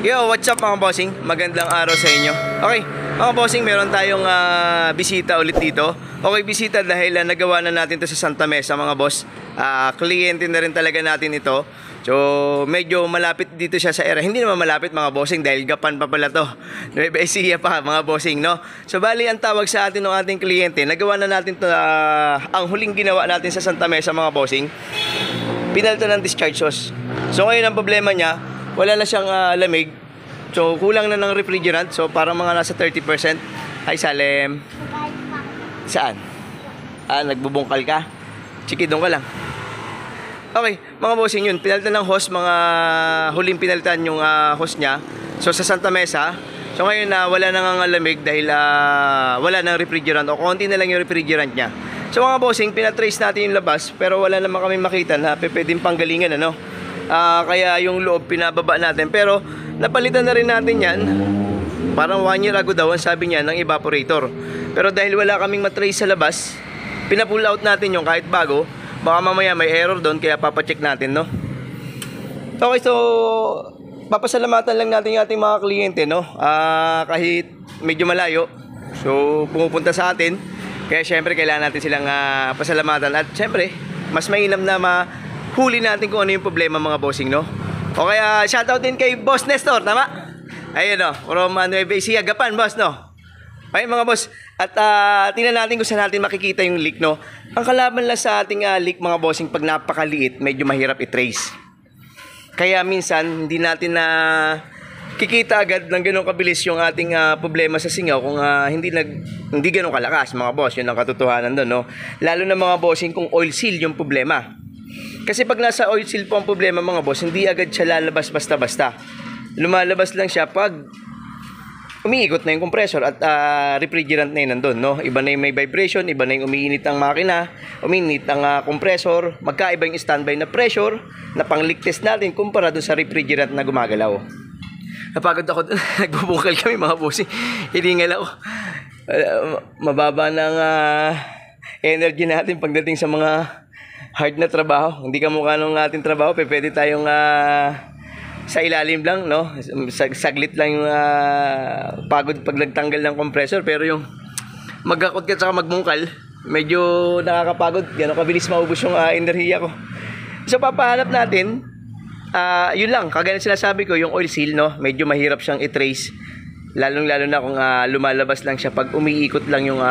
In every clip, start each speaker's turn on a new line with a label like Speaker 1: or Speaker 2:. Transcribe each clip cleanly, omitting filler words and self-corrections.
Speaker 1: Yo, what's up mga bossing? Magandang araw sa inyo. Okay, mga bossing, meron tayong bisita ulit dito. Okay, bisita dahil nagawa na natin to sa Santa Mesa mga boss. Kliyente na rin talaga natin ito. So, medyo malapit dito siya sa area. Hindi naman malapit mga bossing dahil Gapan pa pala to. Nueva Ecija pa mga bossing, no? So, bali ang tawag sa atin ng ating kliyente. Nagawa na natin to, ang huling ginawa natin sa Santa Mesa mga bossing. Pinalta ng discharge hose. So, ngayon ang problema niya, wala na siyang lamig. So, kulang na ng refrigerant. So, parang mga nasa 30%. Ay, Salem. Saan? Nagbubungkal ka? Chikidong ka lang. Okay, mga bossing yun. Pinalta ng hose, mga huling pinaltan yung hose niya. So, sa Santa Mesa. So, ngayon wala na nga lamig dahil wala nang refrigerant o konti na lang yung refrigerant niya. So, mga bossing, pinatrace natin yung labas. Pero wala naman kami makita na pwedeng panggalingan, ano? Kaya yung loob pinababa natin. Pero napalitan na rin natin yan. Parang 1 year ago daw ang sabi niya ng evaporator. Pero dahil wala kaming matrace sa labas, pinapull out natin yung kahit bago. Baka mamaya may error doon, kaya papacheck natin, no? Okay, so papasalamatan lang natin yung ating mga kliyente, no? Kahit medyo malayo, so pumupunta sa atin. Kaya syempre kailangan natin silang pasalamatan. At syempre mas mainam na huli natin kung ano yung problema mga bossing, no? O kaya shoutout din kay Boss Nestor, tama? Ayun, no? From Nueva Ecija, Gapan, boss, no? Okay mga boss, at tingnan natin kung saan natin makikita yung leak, no? Ang kalaban lang sa ating leak mga bossing, pag napakaliit, medyo mahirap i-trace. Kaya minsan hindi natin na kikita agad ng ganun kabilis yung ating problema sa singaw kung hindi ganun kalakas mga boss. Yun ang katotohanan doon, no? Lalo na mga bossing kung oil seal yung problema. Kasi pag nasa oil seal po ang problema mga boss, hindi agad siya lalabas basta-basta. Lumalabas lang siya pag umiikot na yung compressor at refrigerant na yun nandun, no? Iba na yung may vibration, iba na yung umiinit ang makina, umiinit ang compressor, magkaiba yung standby na pressure na pang-leak test natin kumpara dun sa refrigerant na gumagalaw. Napagod ako dun. Nagbubungkal kami mga bossing. Hiningal ako. Mababa ng energy natin pagdating sa mga hard na trabaho. Hindi ka mukha nung ating trabaho, pwede tayong sa ilalim lang, no? Saglit lang yung pagod pag nagtanggal ng compressor, pero yung magkakot ka saka magbungkal, medyo nakakapagod. Gano'n kabilis maubos yung enerhiya ko. So papahanap natin, yun lang, kagaya sinasabi ko, yung oil seal, no? Medyo mahirap siyang i-trace. Lalong-lalo na kung lumalabas lang siya pag umiikot lang yung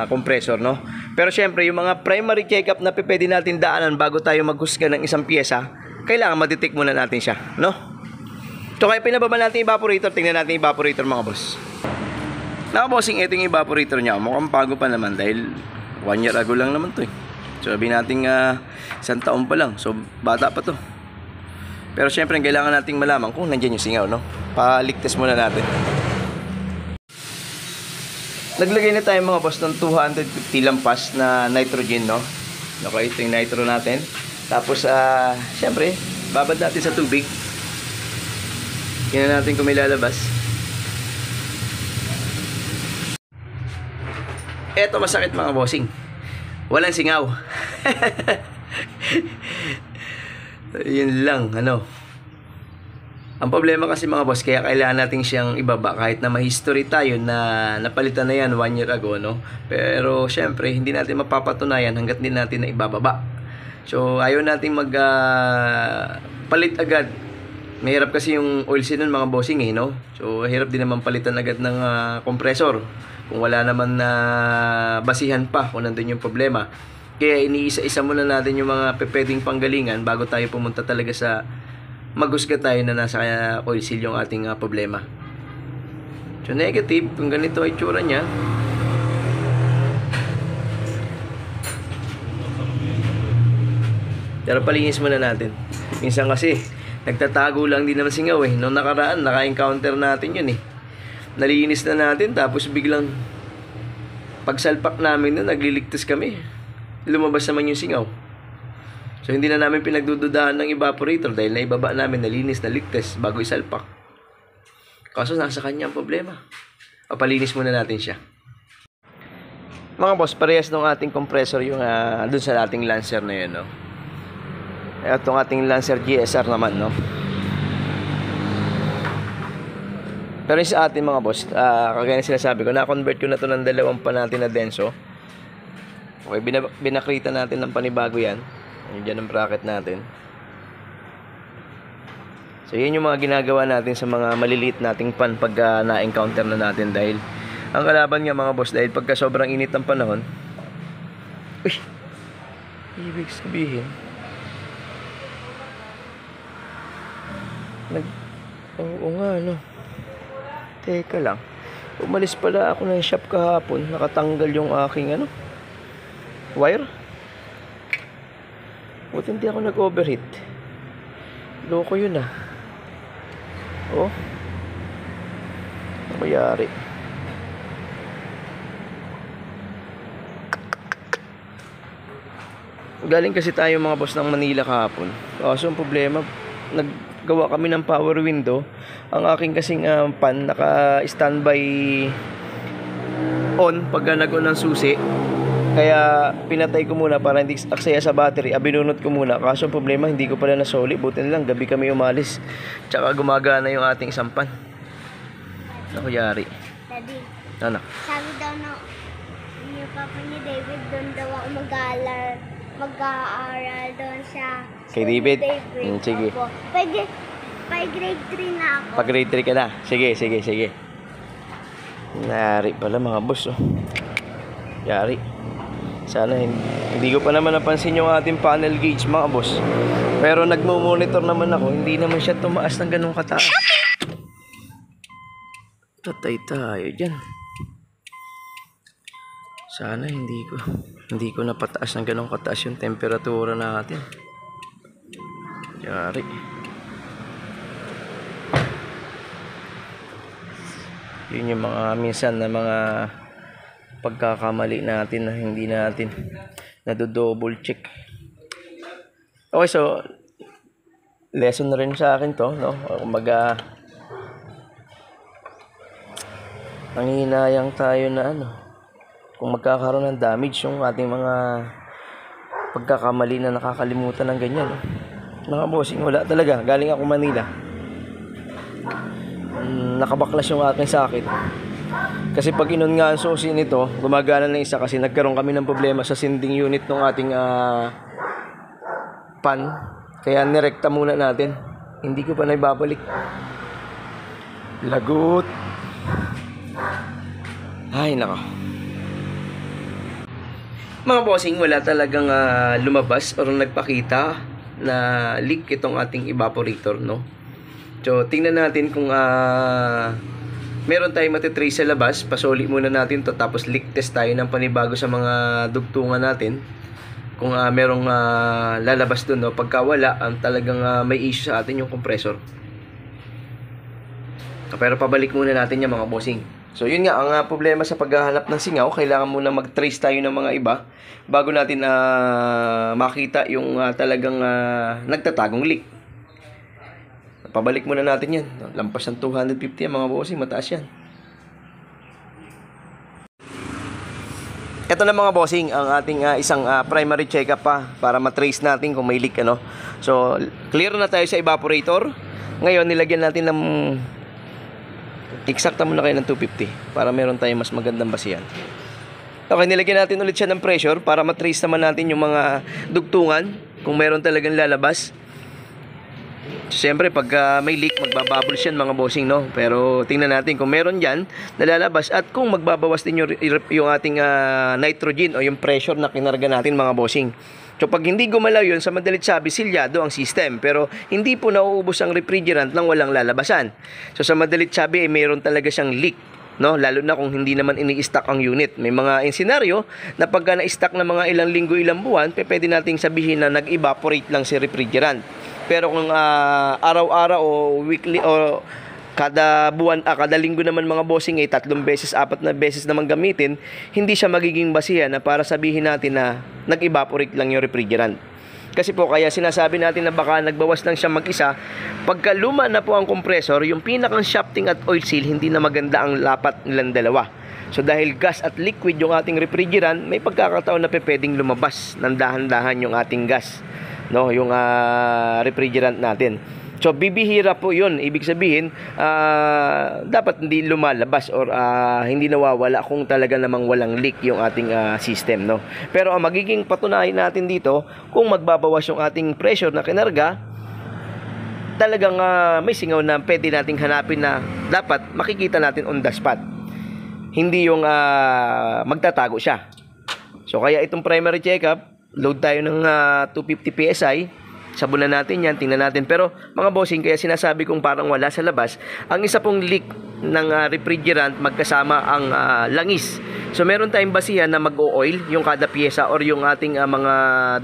Speaker 1: compressor, no? Pero syempre, yung mga primary check-up na pwede natin daanan bago tayo maghusga ng isang pyesa, kailangan ma-detect muna natin siya, no? So kaya pinababa natin yung evaporator, tingnan natin yung evaporator mga boss. Nakabossing, ito yung evaporator niya. Mukhang bago pa naman dahil 1 year ago lang naman to, eh. So sabi natin 1 taon pa lang, so bata pa to. Pero syempre, kailangan nating malaman kung nandiyan yung singaw, no? Pa-leak test muna natin. Naglagay na tayo mga boss ng 250 lampas na nitrogen, no? Okay, ito yung nitro natin. Tapos, syempre, babad natin sa tubig. Tingnan natin kung may lalabas. Eto masakit mga bossing. Walang singaw. Yun lang, ano. Ang problema kasi mga boss, kaya kailangan natin siyang ibaba kahit na ma-history tayo na napalitan na yan 1 year ago, no? Pero syempre, hindi natin mapapatunayan hanggat hindi natin na ibababa. So, ayaw natin palit agad. Mahirap kasi yung oil seal nun mga bossing, eh, no? So, hirap din naman palitan agad ng compressor kung wala naman na basihan pa kung nandun yung problema. Kaya iniisa-isa muna natin yung mga pwedeng panggalingan bago tayo pumunta talaga sa maghusga tayo na nasa oil seal yung ating problema. So negative, kung ganito ay tsura niya. Pero palinis muna natin. Minsan kasi nagtatago lang din naman singaw, eh. Noong nakaraan, naka-encounter natin yun, eh. Nalinis na natin, tapos biglang pagsalpak namin nun, nagliligtas kami. Lumabas naman yung singaw. So hindi na namin pinagdududahan ng evaporator dahil naibaba namin, nalinis, naligtas bago isalpak. Kaso nasa kanya ang problema. Papalinis muna natin siya. Mga boss, parehas ng ating compressor yung dun sa ating Lancer na yun, no? Itong ating Lancer GSR naman, no? Pero yung sa atin mga boss, kagaya na sinasabi ko, na-convert ko na to ng dalawang pan natin na denso. Okay, binakrita natin ng panibago yan. Ayan dyan ang bracket natin. So yun yung mga ginagawa natin sa mga maliliit nating pan pag na-encounter na natin. Dahil ang kalaban nga mga boss, dahil pagka sobrang init ng panahon, uy, ibig sabihin oo nga no, teka lang, umalis pala ako ng shop kahapon, nakatanggal yung aking wire. Buti hindi ako nag-overheat. Loko yun oh, ano mayari? Galing kasi tayo mga boss ng Manila kahapon. Kaso ang problema, naggawa kami ng power window. Ang aking kasing pan naka-standby on pag nag-on ng susi. Kaya pinatay ko muna para hindi aksaya sa battery. Binunot ko muna. Kaso ang problema, hindi ko pala nasoli. Buti na lang, gabi kami umalis. Tsaka gumagana yung ating isang pan. Ako yari.
Speaker 2: Daddy,
Speaker 1: Anak.
Speaker 2: sabi daw yung papa ni David, doon daw ako mag-aaral doon sa
Speaker 1: Kay David? Sige.
Speaker 2: Opo. Pag grade 3 na ako.
Speaker 1: Pag grade 3 ka na. Sige. Yari pala mga boss. Yari. Sana hindi ko pa naman napansin yung ating panel gauge mga boss. Pero nagmo-monitor naman ako. Hindi naman siya tumaas ng ganung kataas. Tatay tayo dyan. Sana hindi ko napataas ng ganung kataas yung temperatura natin. Yari. Yun yung mga minsan na mga pagkakamali natin na hindi natin nado-double check. Okay, so lesson na rin sa akin to, no? Kumbaga nanghihinayang tayo na kung magkakaroon ng damage yung ating mga pagkakamali na nakakalimutan ng ganyan, no? Mga bossing, wala talaga. Galing ako Manila, nakabaklas yung aking sakit. Kasi pag inon nga ang susi nito, gumagana na isa kasi nagkaroon kami ng problema sa sending unit ng ating pan. Kaya nirekta muna natin. Hindi ko pa na ibabalik. Lagot. Ay, nako. Mga bossing, wala talagang lumabas or nagpakita na leak itong ating evaporator, no? So, tingnan natin kung meron tayong matitrace sa labas. Pasoli muna natin to, tapos leak test tayo ng panibago sa mga dugtungan natin. Kung merong lalabas dun, no? Pagka wala, talagang may issue sa atin yung compressor. Pero pabalik muna natin yung mga bossing. So yun nga, ang problema sa paghahanap ng singaw, kailangan muna mag-trace tayo ng mga iba bago natin makita yung talagang nagtatagong leak. Pabalik muna natin yan. Lampas ng 250 yan mga bossing, mataas yan. Ito na mga bossing, ang ating isang primary check-up para matrace natin kung may leak, So clear na tayo sa evaporator. Ngayon nilagyan natin ng eksakta muna kayo ng 250 para meron tayong mas magandang basihan. Okay, nilagyan natin ulit siya ng pressure para matrace naman natin yung mga dugtungan kung meron talagang lalabas. Siyempre, pag may leak, magbabubbles yan mga bossing, no? Pero tingnan natin kung meron dyan na lalabas at kung magbabawas din yung ating nitrogen o yung pressure na kinarga natin mga bossing. So pag hindi gumalaw yun, sa madalit sabi, silyado ang system. Pero hindi po nauubos ang refrigerant nang walang lalabasan. So sa madalit sabi, mayroon talaga siyang leak, no? Lalo na kung hindi naman ini-stock ang unit. May mga senaryo na pagka na-stock na mga ilang linggo, ilang buwan, pwede nating sabihin na nag-evaporate lang si refrigerant. Pero kung araw-araw o weekly o kada buwan, kada linggo naman mga bossing 3 beses, 4 na beses naman gamitin, hindi siya magiging basihan na para sabihin natin na nag-evaporate lang yung refrigerant. Kasi po kaya sinasabi natin na baka nagbawas lang siya mag-isa. Pagka luma na po ang compressor, yung pinakang shafting at oil seal, hindi na maganda ang lapat nilang dalawa. So dahil gas at liquid yung ating refrigerant, may pagkakataon na pwedeng lumabas ng dahan-dahan yung ating gas, no, yung refrigerant natin. So, bibihira po yun. Ibig sabihin, dapat hindi lumalabas or hindi nawawala kung talaga namang walang leak yung ating system, no? Pero ang magiging patunayan natin dito, kung magbabawas yung ating pressure na kinarga, talagang may singaw na pwede nating hanapin na dapat makikita natin on the spot. Hindi yung magtatago siya. So, kaya itong primary checkup, load tayo ng 250 PSI, sabunan natin yan, tingnan natin. Pero mga bossing, kaya sinasabi kong parang wala sa labas, ang isa pong leak ng refrigerant magkasama ang langis. So meron tayong basihan na mag-o-oil yung kada pyesa or yung ating mga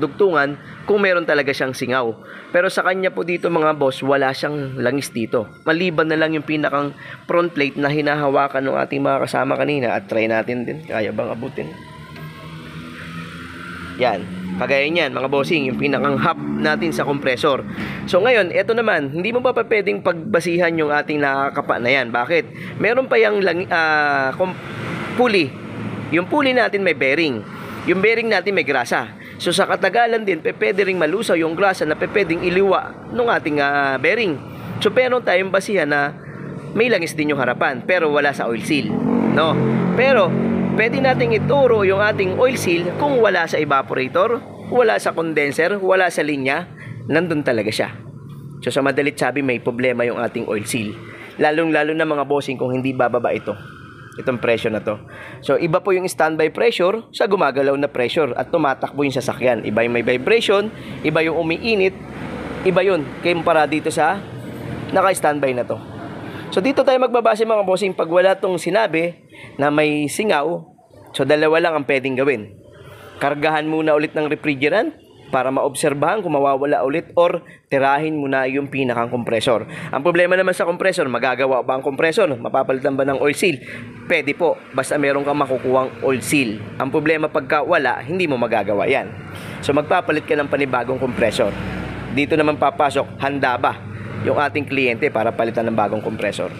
Speaker 1: dugtungan kung meron talaga siyang singaw. Pero sa kanya po dito mga boss, wala siyang langis dito. Maliban na lang yung pinakang front plate na hinahawakan ng ating mga kasama kanina. At try natin din, kaya bang abutin? Yan. Kagaya niyan, mga bossing, yung pinakang hub natin sa compressor. So ngayon, eto naman, hindi mo pa pwedeng pagbasihan yung ating nakakapa na yan. Bakit? Meron pa yung pulley. Yung pulley natin may bearing. Yung bearing natin may grasa. So sa katagalan din, pwede ring malusaw yung grasa na pwedeng iliwa ng ating bearing. So pero tayong basihan na may langis din yung harapan, pero wala sa oil seal. No? Pero pwede nating ituro yung ating oil seal kung wala sa evaporator, wala sa condenser, wala sa linya, nandun talaga siya. So sa madalit sabi, may problema yung ating oil seal. Lalong-lalo na mga bossing kung hindi bababa itong pressure na to. So iba po yung standby pressure sa gumagalaw na pressure at tumatakbo yung sasakyan. Iba yung may vibration, iba yung umiinit, iba yun kumpara dito sa naka-standby na to. So dito tayo magbabase mga bossing pag wala tong sinabi na may singaw. So dalawa lang ang pwedeng gawin. Kargahan muna ulit ng refrigerant para maobserbahan kung mawawala ulit or tirahin muna yung pinakang kompresor. Ang problema naman sa kompresor, magagawa ba ang kompresor? Mapapalitan ba ng oil seal? Pwede po, basta meron kang makukuhang oil seal. Ang problema pagka wala, hindi mo magagawa yan. So magpapalit ka ng panibagong kompresor. Dito naman papasok, handa ba yung ating kliyente para palitan ng bagong kompresor?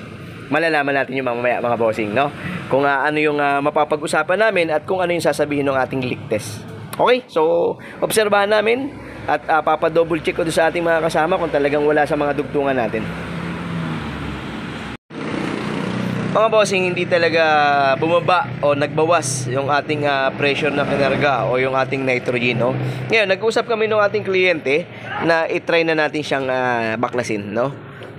Speaker 1: Malalaman natin yung mamaya mga bossing, no? Kung ano yung mapapag-usapan namin at kung ano yung sasabihin ng ating leak test. Okay? So, obserbahan namin at papadouble check ko doon sa ating mga kasama kung talagang wala sa mga dugtungan natin. Mga bossing, hindi talaga bumaba o nagbawas yung ating pressure na kinarga o yung ating nitrogen, no? Ngayon, nag-usap kami ng ating kliyente na i-try na natin siyang baklasin, no?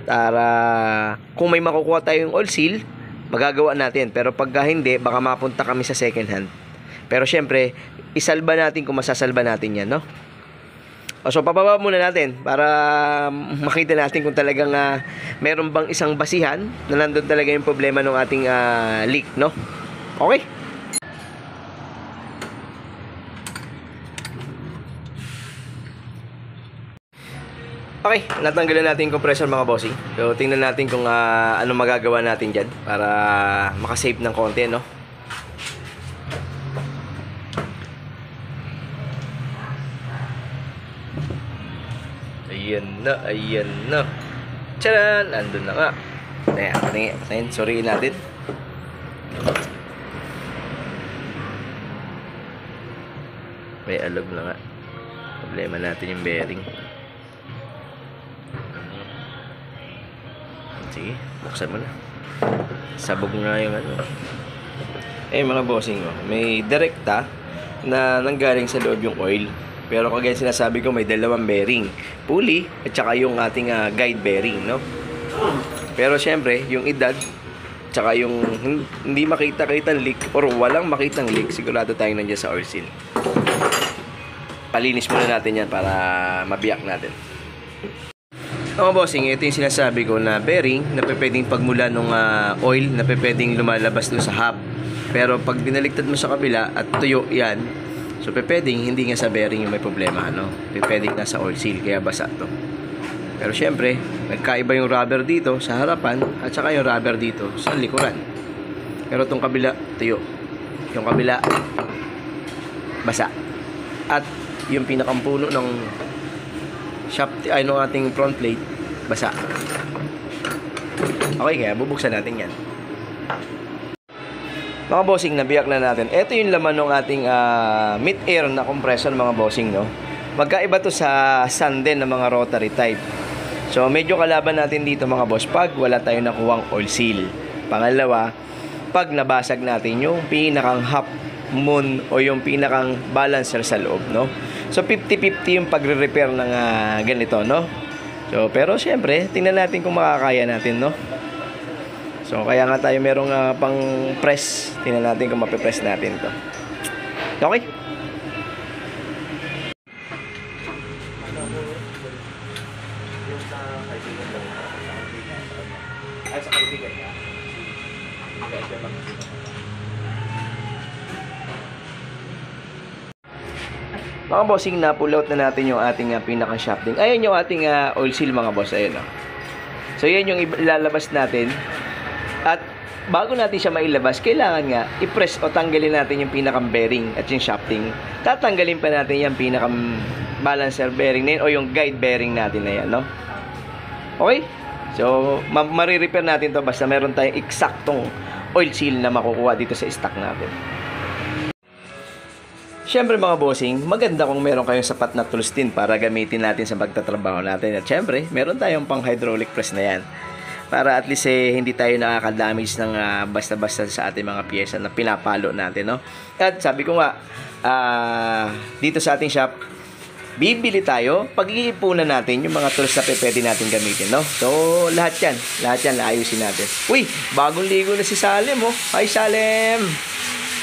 Speaker 1: Para kung may makukuha tayong oil seal, magagawa natin. Pero pagka hindi, baka mapunta kami sa second hand. Pero syempre, isalba natin kung masasalba natin yan, no? So, pababa muna natin para makita natin kung talagang meron bang isang basihan na nandun talaga yung problema ng ating leak, no? Okay? Okay, natanggalan natin yung compressor mga bossing. So, tingnan natin kung ano magagawa natin dyan para makasave ng konti, no? Ayan na. Tcharan! Andun na nga. Patayin. Sorryin natin. May alog na nga. Problema natin yung bearing. Sige, buksan mo na. Sabog na yung ano. Mga bossing, may direkta na nanggaling sa loob yung oil. Pero kagaya sinasabi ko, may dalawang bearing. Pulley at saka yung ating guide bearing, no? Pero syempre, yung edad, tsaka yung hindi makita-kitang leak or walang makitang leak, sigurado tayong nandiyan sa oil seal. Palinis muna natin yan para mabiyak natin. Mga bossing, ito yung sinasabi ko na bearing na pwedeng pagmula ng oil na pwedeng lumalabas doon sa hub. Pero pag binaligtad mo sa kabila at tuyo yan, so pwedeng hindi nga sa bearing yung may problema, no? Pwedeng na sa oil seal, kaya basa to. Pero syempre, nagkaiba yung rubber dito sa harapan at saka yung rubber dito sa likuran. Pero itong kabila, tuyo. Yung kabila, basa. At yung pinakampuno ng shaft, ng ating front plate, basa. Okay, kaya bubuksan natin yan. Mga bossing, nabiyak na natin. Ito yung laman ng ating mid-air na compressor mga bossing, no? Magkaiba to sa sanden na mga rotary type. So, medyo kalaban natin dito mga boss pag wala tayong nakuhang oil seal. Pangalawa, pag nabasag natin yung pinakang half moon o yung pinakang balancer sa loob, no? So, 50-50 yung pagre-repair ng ganito, no? So, pero syempre, tingnan natin kung makakaya natin, no? So, kaya nga tayo merong pang press. Tingnan natin kung mapipress natin to. Okay? Mga bossing, na-pull out na natin yung ating pinaka-shafting. Ayan yung ating oil seal mga boss. Ayan, so, yan yung ilalabas natin. At bago natin siya mailabas, kailangan nga i-press o tanggalin natin yung pinakang bearing at yung shafting. Tatanggalin pa natin yung pinakang balancer bearing na yun o yung guide bearing natin na yan, no? Okay? So, marirepair natin to basta meron tayong eksaktong oil seal na makukuha dito sa stock natin. Siyempre mga bossing, maganda kung meron kayong sapat na tools din para gamitin natin sa pagtatrabaho natin. At siyempre, meron tayong pang hydraulic press na yan. Para at least hindi tayo nakaka-damage ng basta-basta sa ating mga pyesa na pinapalo natin, no? At sabi ko nga, dito sa ating shop, bibili tayo, pag-iipunan natin yung mga tools na pwede natin gamitin, no? So, lahat yan, ayusin natin. Uy, bagong ligo na si Salem, oh. Hi, Salem!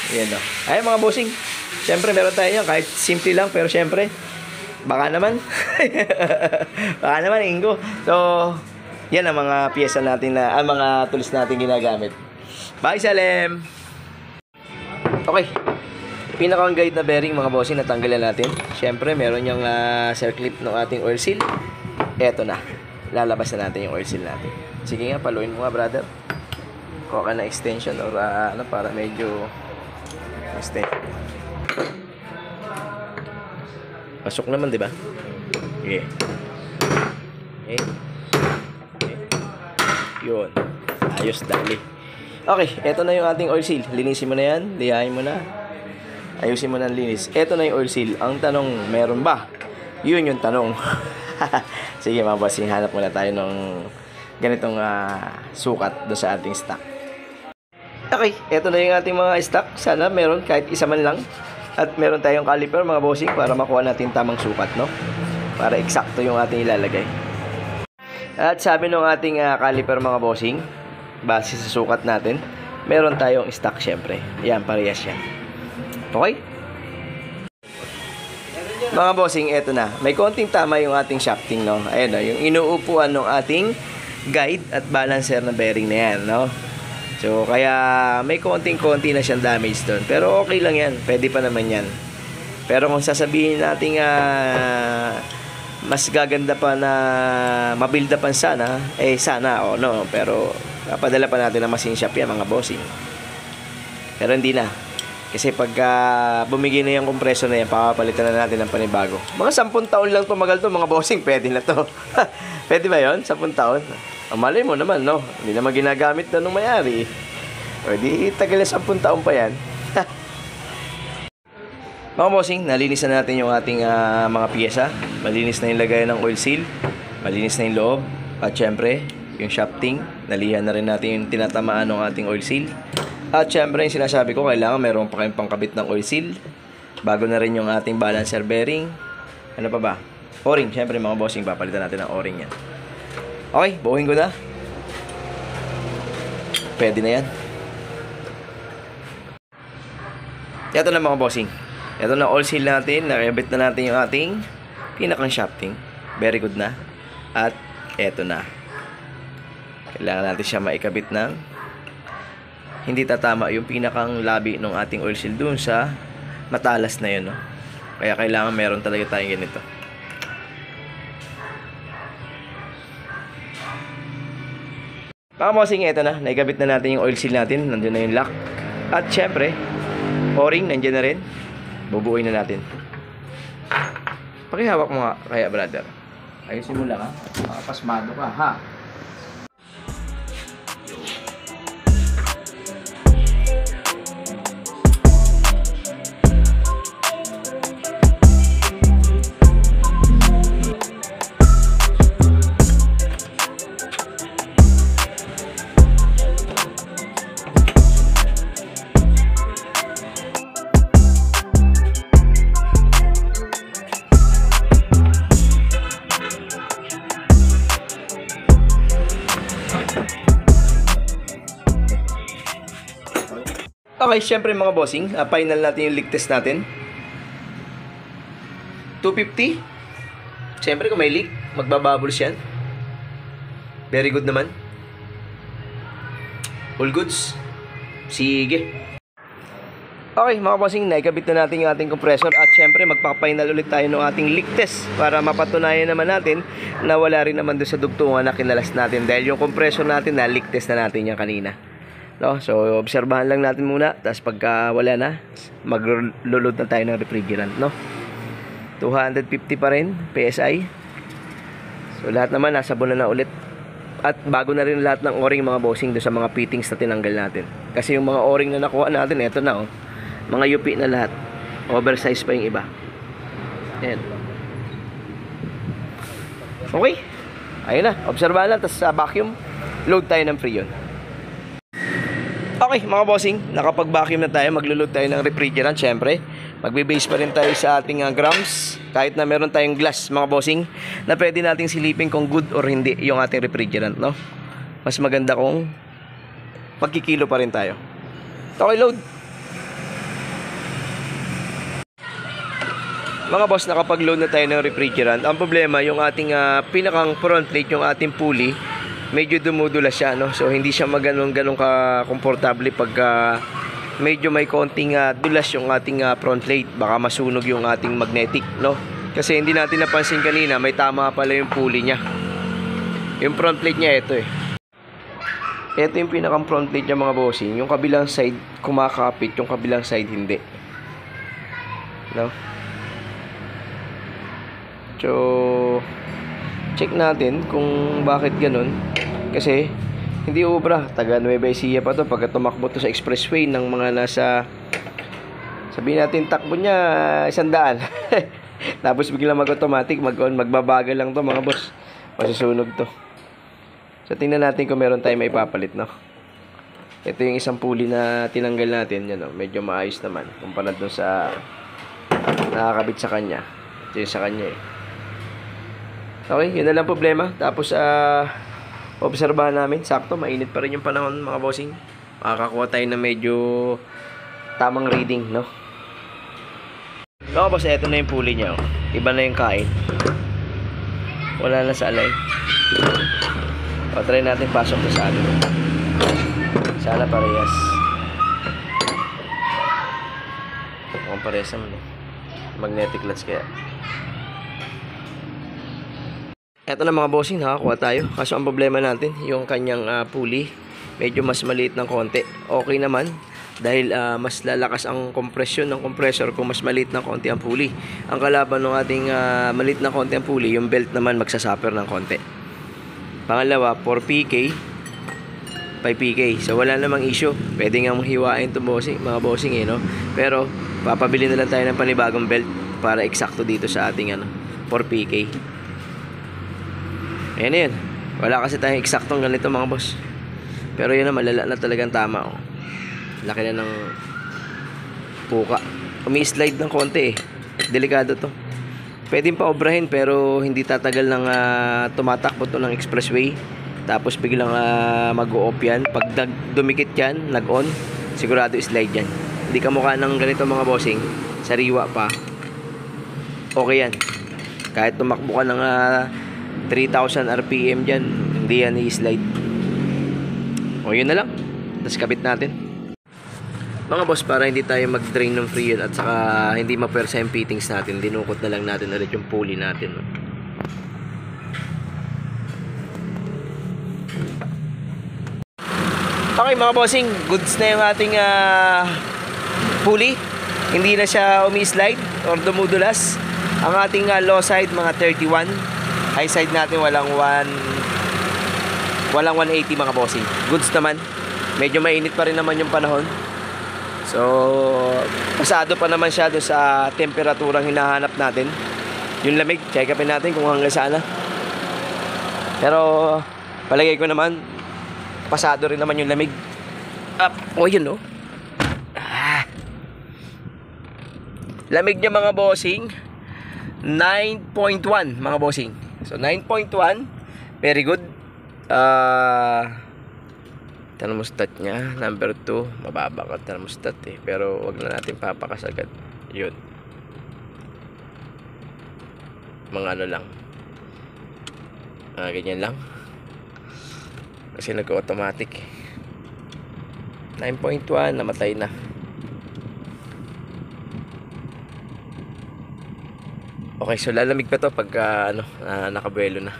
Speaker 1: Ayan, no? Ay, mga bossing, siyempre, meron tayo yan, kahit simple lang, pero siyempre, baka naman, Ingo. So, yan ang mga pyesa natin ang mga tools natin ginagamit. Bye, Salem! Okay. Pinakang guide na bearing, mga bossing, natanggalan natin. Siyempre, meron yung circlip ng ating oil seal. Eto na. Lalabas na natin yung oil seal natin. Sige nga, paluin mo nga, brother. Kuha ka na extension or para medyo extension. Pasok naman, di ba? Okay. Okay. Yun. Ayos, dali. Okay, eto na yung ating oil seal. Linisin mo na yan. Lihain mo na. Ayusin mo na ang linis. Eto na yung oil seal. Ang tanong, meron ba? Yun yung tanong. Sige mga bossing, hanap muna tayo ng ganitong sukat doon sa ating stock. Okay, eto na yung ating mga stock. Sana meron kahit isa man lang. At meron tayong caliper mga bossing para makuha natin tamang sukat, no? Para eksakto yung ating ilalagay. At sabi ng ating caliper mga bossing, base sa sukat natin, meron tayong stock syempre. Yan, parehas yan. Okay? Mga bossing, eto na. May konting tama yung ating shafting, no? Ayan, no? Yung inuupuan ng ating guide at balancer na bearing na yan, no? So, kaya may konting-konti na siyang damage doon. Pero okay lang yan. Pwede pa naman yan. Pero kung sasabihin natin mas gaganda pa na mabilda pa sana, sana, no? Pero papadala pa natin na machine shop yan, mga bossing. Pero hindi na. Kasi pag bumigay na yung kompreso na yan, papapalitan na natin ng panibago. Mga 10 taon lang tumagal to, mga bossing. Pwede na to. Pwede ba yun? 10 taon? Ang malay mo naman, no? Hindi naman ginagamit na nung mayari. O di, tagal na 10 taon pa yan. Mga bossing, nalinis na natin yung ating mga piyesa. Malinis na yung lagayan ng oil seal. Malinis na yung loob. At syempre, yung shafting. Nalihan na rin natin yung tinatamaan ng ating oil seal. At syempre, yung sinasabi ko, kailangan meron pa kayong pangkabit ng oil seal. Bago na rin yung ating balancer bearing. Ano pa ba? O-ring. Syempre, mga bossing, papalitan natin ng o-ring yan. Okay, buuhin ko na. Pwede na yan. Ito na mga bossing. Ito na all seal natin. Nakabit na natin yung ating pinakang shafting. Very good na. At eto na. Kailangan natin siya maikabit ng hindi tatama yung pinakang labi ng ating oil seal dun sa matalas na yun, no? Kaya kailangan meron talaga tayong ganito. Mga bossing, eto na. Naikabit na natin yung oil seal natin. Nandun na yung lock. At syempre, o-ring, nandiyan na rin. Bubuuin na natin. Pakihawak mo nga kaya, brother. Ayusin mo lang, ha? Makapasmado ka, ha? Okay, syempre mga bossing, final natin yung leak test natin. 250. Syempre kung may leak, magbabubbles yan. Very good naman. All goods. Sige. Okay mga bossing, naikabit na natin yung ating compressor at syempre magpapainal ulit tayo ng ating leak test para mapatunayan naman natin na wala rin naman doon sa dugtungan na kinalas natin dahil yung compressor natin na leak test na natin yan kanina. No? So obserbahan lang natin muna, tapos pagka wala na, maglulod na tayo ng refrigerant, no? 250 pa rin PSI. So lahat naman nasa bulan na ulit. At bago na rin lahat ng o-ring mga bossing doon sa mga fittings na tinanggal natin. Kasi yung mga o-ring na nakuha natin, eto na oh. Mga UP na lahat. Oversize pa yung iba. Ayan. Okay. Ayun na. Obserbahan lang. Tapos sa vacuum, load tayo ng Freon. Okay mga bossing, nakapag-vacuum na tayo. Maglulod tayo ng refrigerant. Syempre, magbe-base pa rin tayo sa ating grams. Kahit na meron tayong glass mga bossing, na pwede nating silipin kung good or hindi yung ating refrigerant, no? Mas maganda kung magkikilo pa rin tayo. Okay, load. Mga boss, nakapag-load na tayo ng refrigerant. Ang problema, yung ating pinakang front plate, yung ating pulley, medyo dumudulas siya, no? So hindi siya ganun ka komportable pag medyo may konting dulas yung ating front plate. Baka masunog yung ating magnetic, no? Kasi hindi natin napansin kanina, may tama pala yung pulley niya. Yung front plate niya, ito eh. Ito yung pinakang front plate niya mga bossing. Yung kabilang side kumakapit, yung kabilang side hindi, no? So check natin kung bakit ganun. Kasi hindi ubra, taga Nueva Ecija pa to. Pagka tumakbo to sa expressway ng mga nasa, sabihin natin takbo niya 100 tapos biglang mag-automatic, magbabagal lang to mga boss, masusunog to. So tingnan natin kung meron tayong maipapalit, no? Ito yung isang pulley na tinanggal natin, yan, no? Medyo maayos naman kumpara dun sa nakakabit sa kanya. Ito yung sa kanya eh. Okay, yun na lang problema. Tapos obserbahan namin, sakto mainit pa rin yung panahon mga bossing. Makakakuha tayo ng medyo tamang reading, no? No, boss, eto na yung pulley niya, oh. Iba na yung kain. Wala na sa alay. O, try natin pasok to sa amin. Sana parehas. Mukhang parehas naman eh. Magnetic clutch kaya. Eto na mga bossing, nakakuha tayo. Kaso ang problema natin, yung kanyang pulley, medyo mas maliit ng konti. Okay naman, dahil mas lalakas ang kompresyon ng compressor kung mas maliit ng konti ang pulley. Ang kalaban ng ating maliit na konti ang pulley, yung belt naman magsasuffer ng konti. Pangalawa, 4PK, 5PK. So wala namang issue. Pwede nga mong hiwain ito mga bossing eh, no? Pero papabili na lang tayo ng panibagong belt para eksakto dito sa ating 4PK. Ayan na yun. Wala kasi tayong eksaktong ganito mga boss. Pero yun na, malala na talagang tama, oh. Laki na ng puka. Umi-slide ng konti eh. Delikado to. Pwedeng pa obrahin pero hindi tatagal ng tumatakbo to ng expressway. Tapos biglang mag-o-off yan. Pag dumikit yan, nag-on, sigurado slide yan. Hindi ka mukha ng ganito mga bossing, sariwa pa, okay yan. Kahit tumakbo ka ng 3,000 RPM dyan, hindi yan i-slide. O yun na lang. Tapos kabit natin. Mga boss, para hindi tayo mag-drain ng freon at saka hindi mapersa yung fittings natin, dinukot na lang natin ulit yung pulley natin, no? Okay mga bossing, goods na yung ating pulley. Hindi na siya umi-slide or dumudulas. Ang ating low side mga 31. High side natin walang 180 mga bossing. Goods naman. Medyo mainit pa rin naman yung panahon. So, pasado pa naman siya doon sa temperaturang hinahanap natin. Yung lamig, check upin natin kung hanggang saan na. Pero, palagay ko naman, pasado rin naman yung lamig. Oh, yun, no? Lamig niya mga bossing, 9.1 mga bossing. So 9.1, very good. thermostat niya, number 2, mababa ka thermostat eh, pero wag na natin papakas agad. Yun, mga ano lang, ganyan lang kasi nag-automatic. 9.1, namatay na. Okay, so lalamig pa to pagka nakabuelo na.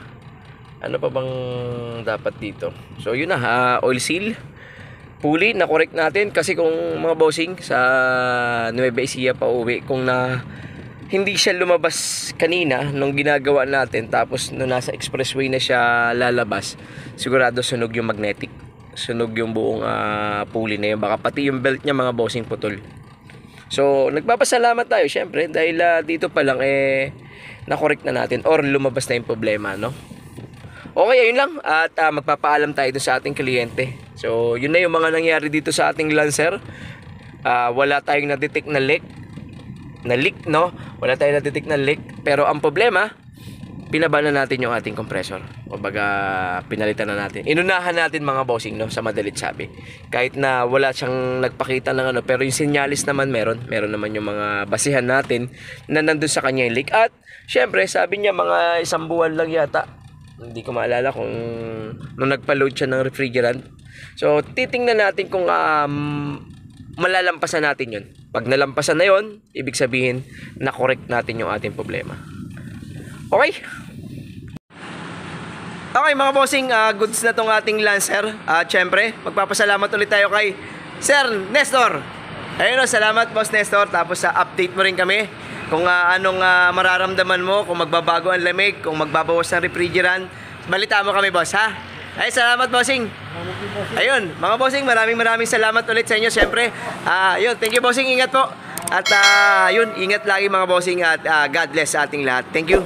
Speaker 1: Ano pa bang dapat dito? So yun na, oil seal, pulley, na-correct natin kasi kung mga bossing sa Nueva Ecija pa uwi, kung hindi siya lumabas kanina nung ginagawa natin, tapos nung nasa expressway na siya lalabas, sigurado sunog yung magnetic, sunog yung buong pulley na yun, baka pati yung belt niya mga bossing putol. So nagpapasalamat tayo syempre dahil dito pa lang na-correct na natin or lumabas na yung problema, no? Okay, ayun lang, at magpapaalam tayo dun sa ating kliyente. So yun na yung mga nangyari dito sa ating Lancer. Wala tayong na-detect na leak, no? Wala tayong na-detect na leak, pero ang problema, pinaba na natin yung ating compressor. O baga, pinalitan na natin. Inunahan natin mga bossing, no? Sa madalit sabi. Kahit na wala siyang nagpakita ng pero yung sinyalis naman meron naman yung mga basihan natin na nandun sa kanya yung leak. At syempre, sabi niya mga 1 buwan lang yata. Hindi ko maalala kung nung nagpa-load siya ng refrigerant. So, titingnan natin kung malalampasan natin yun. Pag nalampasan na yun, ibig sabihin na-correct natin yung ating problema. Okay? Okay mga bossing, goods na tong ating Lancer. At syempre, magpapasalamat ulit tayo kay Sir Nestor. Ayun, salamat Boss Nestor. Tapos update mo rin kami kung anong mararamdaman mo, kung magbabago ang lamig, kung magbabawas ng refrigerant. Balita mo kami, boss, ha? Ay, salamat, bossing. Ayun, mga bossing, maraming salamat ulit sa inyo. Siyempre, yun, thank you, bossing. Ingat po. At yun, ingat lagi mga bossing at God bless sa ating lahat. Thank you.